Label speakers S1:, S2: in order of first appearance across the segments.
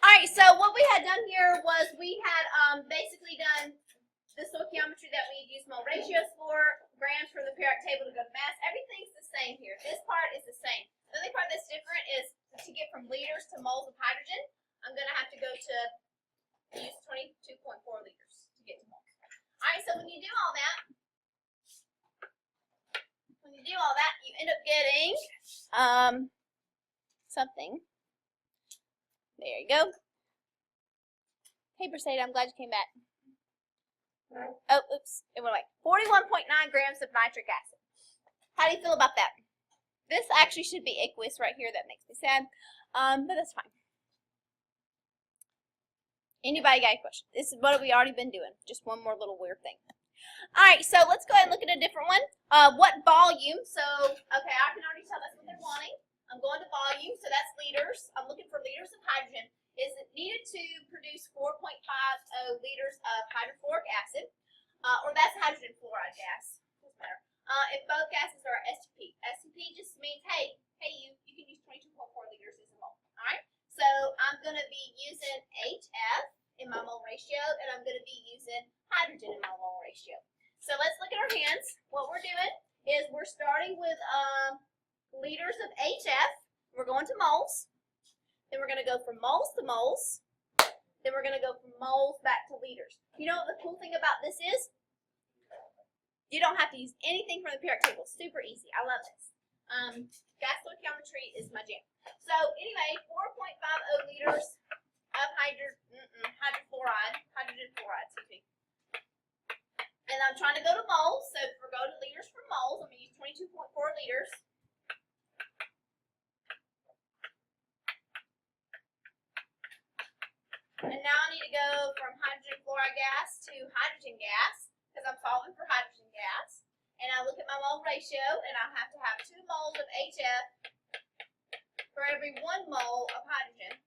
S1: All right, so what we had done here was we had basically done the stoichiometry that we use mole ratios for, grams for the periodic table to go to mass. Everything's the same here. This part is the same. The only part that's different is to get from liters to moles of hydrogen, I'm going to have to go to use 22.4 liters to get to moles. All right, so when you do all that, you end up getting something. There you go. Hey, Mercedes, I'm glad you came back. Oh, oops, it went away. 41.9 grams of nitric acid. How do you feel about that? This actually should be aqueous right here. That makes me sad, but that's fine. Anybody got a question? This is what we already been doing. Just one more little weird thing. All right, so let's go ahead and look at a different one. What volume? So, okay, I can already tell that's what they're wanting. I'm going to volume, so that's liters. I'm looking for liters of hydrogen. Is it needed to produce 4.50 liters of hydrofluoric acid, or that's hydrogen fluoride gas. Doesn't matter. If both gases are STP. STP just means, hey, you can use 22.4 liters as a mole. All right. So I'm going to be using HF in my mole ratio, and I'm going to be using hydrogen in my mole ratio. So let's look at our hands. What we're doing is we're starting with liters of HF. We're going to moles. Then we're going to go from moles to moles. Then we're going to go from moles back to liters. You know what the cool thing about this is? You don't have to use anything from the periodic table. Super easy. I love this. Gas stoichiometry is my jam. So anyway, 4.50 liters of hydrogen fluoride, excuse me. And I'm trying to go to moles. So if we're going to liters for moles, I'm going to use 22.4 liters. And now I need to go from hydrogen fluoride gas to hydrogen gas, because I'm solving for hydrogen gas. And I look at my mole ratio, and I have to have 2 moles of HF for every 1 mole of hydrogen.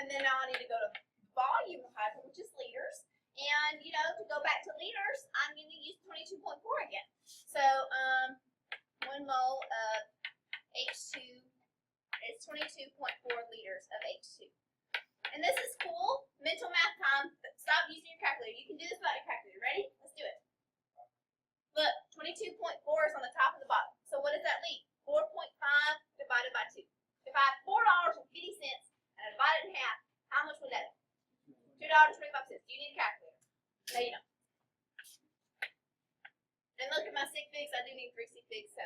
S1: And then now I need to go to volume of hydrogen, which is liters. And, you know, to go back to liters, I'm going to use 22.4 again. So, 1 mole of H2 is 22.4 liters of H2. And this is cool. Mental math time. Stop using your calculator. You can do this without a calculator. Ready? Let's do it. Look, 22.4 is on the top and the bottom. So what does that leave? 4.5 divided by 2. If I have $4.50 and I divide it in half, how much would that be? $2.25. Do you need a calculator? No, you don't. And look at my sig figs. I do need 3 sig figs, so.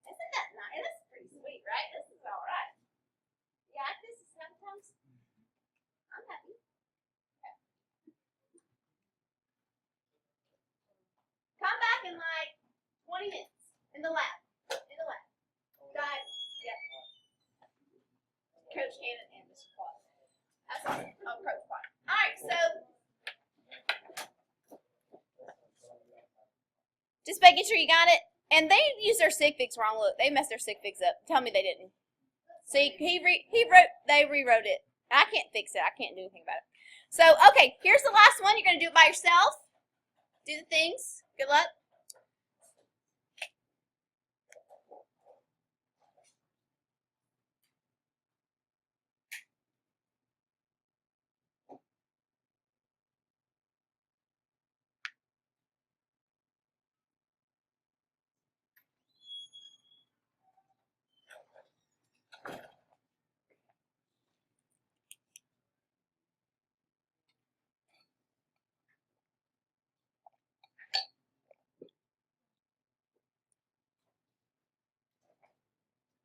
S1: Isn't that nice? That's pretty sweet, right? This is all right. Yeah, this is sometimes. I'm happy. Okay. Come back in like 20 minutes in the lab. Got it. Yep. Coach Hannon and Mr. Quad. That's awesome. Oh, Coach Quad. All right, so just making sure you got it. And they used their sig figs wrong. Look, they messed their sig figs up. Tell me they didn't. See, they rewrote it. I can't fix it. I can't do anything about it. So, okay, here's the last one. You're going to do it by yourself. Do the things. Good luck.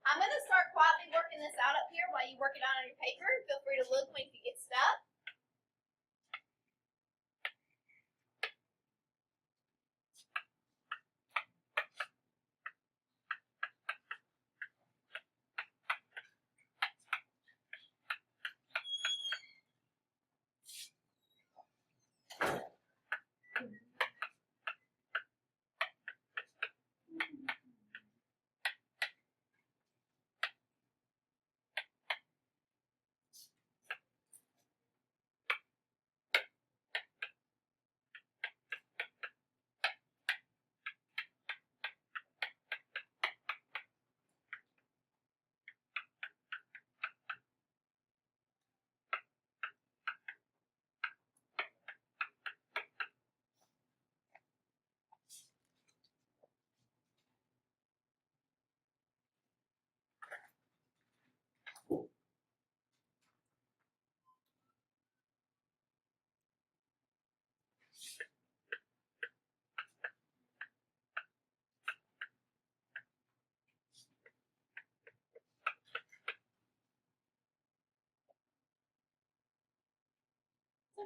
S1: I'm going to start quietly working this out up here while you work it out on your paper. Feel free to look when you get stuck.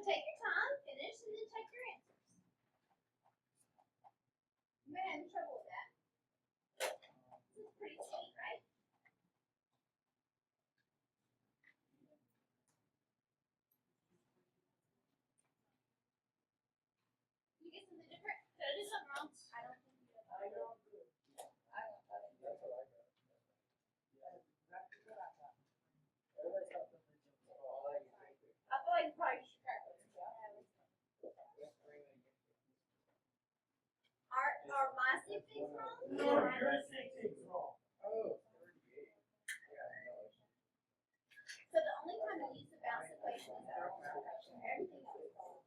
S1: take your time, finish, and then take your answers. You may have any trouble with that. This is pretty sweet, right? You get something different? Did I do something wrong? I don't think you did. I don't. I feel like you probably should crack it. Are my six things wrong?
S2: No, your 6 wrong. Oh.
S1: So the only time I use the balance equation is our own fraction. Everything else is wrong.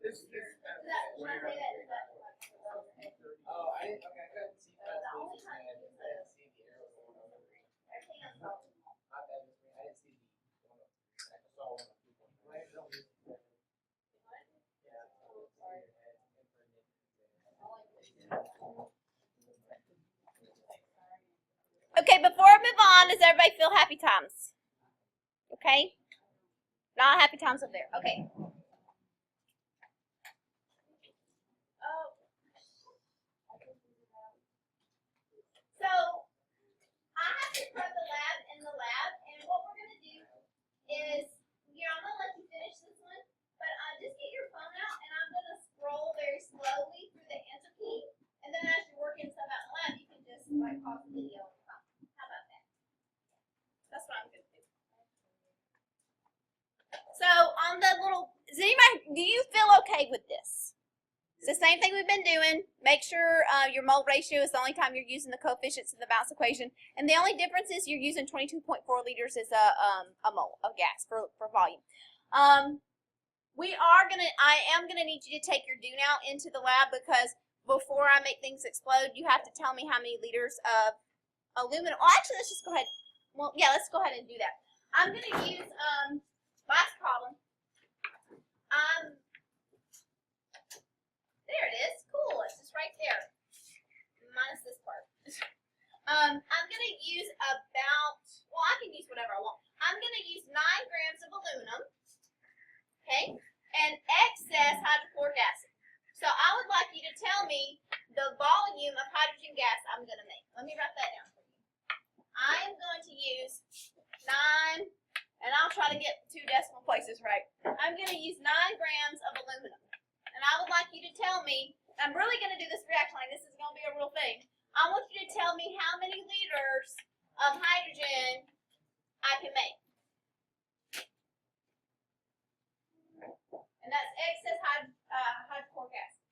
S2: This,
S1: When I say that, is that like
S2: oh, I didn't, okay, I couldn't see past
S1: the only
S2: this.
S1: time
S2: I
S1: you use
S2: didn't see the arrow going on the green.
S1: everything else is wrong.
S2: I didn't see the 103. I saw 102.9. Why don't you? Yeah. Sorry.
S1: Okay, before I move on, does everybody feel happy times? Okay? Not happy times up there. Okay. So, I have to prep the lab in the lab, and what we're going to do is, I'm going to let you finish this one, but just get your phone out, and I'm going to scroll very slowly through the answer key, and then as you're working stuff out in the lab, you can just like pause the video and come. How about that? That's what I'm going to do. So, on the little, do you feel okay with this? It's the same thing we've been doing. Make sure your mole ratio is the only time you're using the coefficients in the balance equation. And the only difference is you're using 22.4 liters as a mole of gas for volume. I am gonna need you to take your do now into the lab, because before I make things explode, you have to tell me how many liters of aluminum. Well, actually, let's just go ahead. Well, yeah, let's go ahead and do that. I'm gonna use last problem. There it is. Cool. It's just right there. Minus this part. I'm going to use well, I can use whatever I want. I'm going to use 9 grams of aluminum, okay, and excess hydrochloric acid. So I would like you to tell me the volume of hydrogen gas I'm going to make. Let me write that down for you. I am going to use 9, and I'll try to get 2 decimal places right. I'm going to use 9 grams of aluminum. And I would like you to tell me, I'm really going to do this reaction line, this is going to be a real thing. I want you to tell me how many liters of hydrogen I can make. And that's excess hydrochloric acid.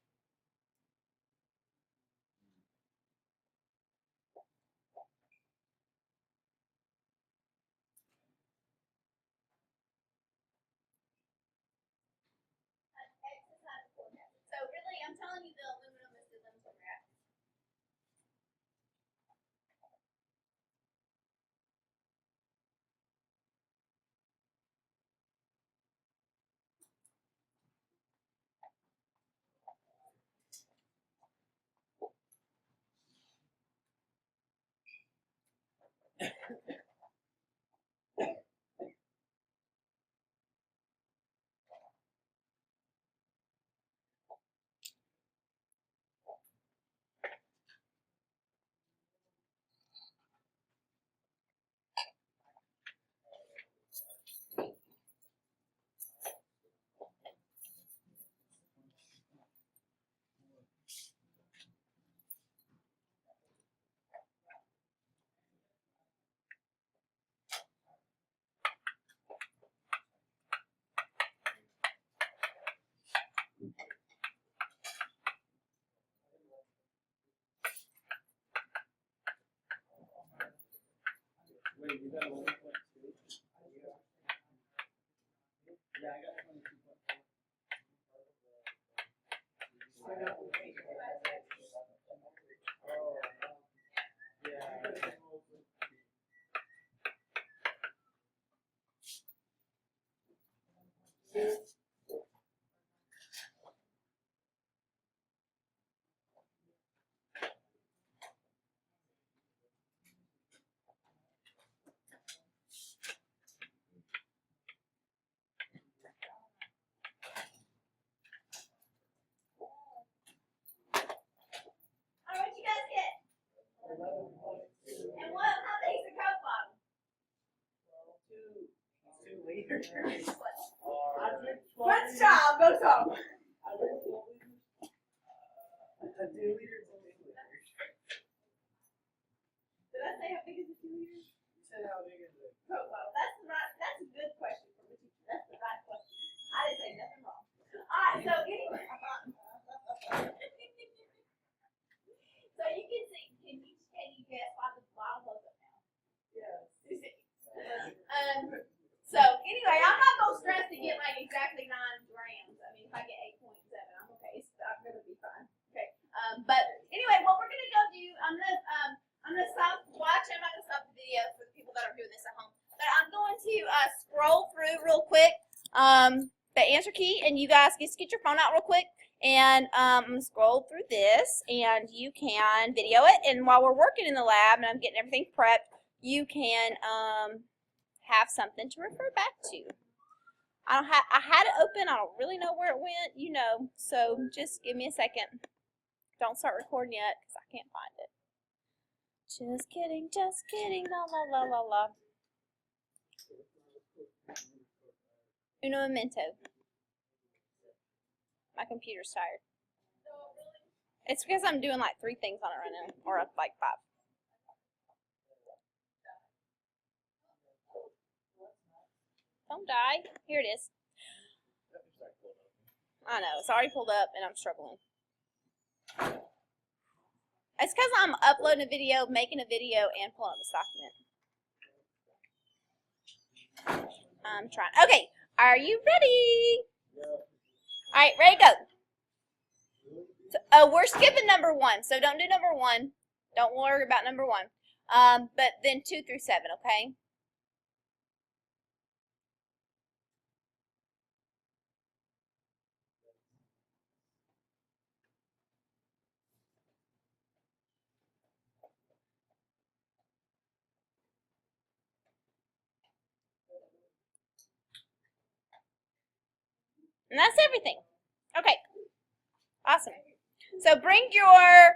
S1: Excess hydrochloric acid. So really, I'm telling you the aluminum is the limiting reactant. Good job. Go talk.
S2: I drink 12 liters. 2 liters.
S1: Did I say how big is the 2 liters?
S2: You said how big is it?
S1: Oh, well, that's right. That's a good question from the teacher. That's the right question. I didn't say nothing wrong. All right. So anyway. So you can see. Can you guess why the bottle goes up now?
S2: Yes.
S1: So anyway, I'm not gonna stress to get like exactly 9 grams. I mean, if I get 8.7, I'm okay. I'm gonna be fine. Okay. But anyway, what we're gonna go do, I'm gonna stop watching. I'm not gonna stop the video for the people that are doing this at home. But I'm going to scroll through real quick the answer key, and you guys just get your phone out real quick. And I'm gonna scroll through this, and you can video it. And while we're working in the lab, and I'm getting everything prepped, you can have something to refer back to. I had it open. I don't really know where it went, you know. So just give me a second. Don't start recording yet because I can't find it. Just kidding, just kidding. La la la la la. Uno momento. My computer's tired. It's because I'm doing like 3 things on it right now, or like 5. Don't die. Here it is. I know, it's already pulled up and I'm struggling. It's because I'm uploading a video, making a video, and pulling up this document. I'm trying. Okay, are you ready? All right, ready to go. So, we're skipping number 1, so don't do number 1. Don't worry about number 1. But then 2 through 7, okay? And that's everything. Okay. Awesome. So bring your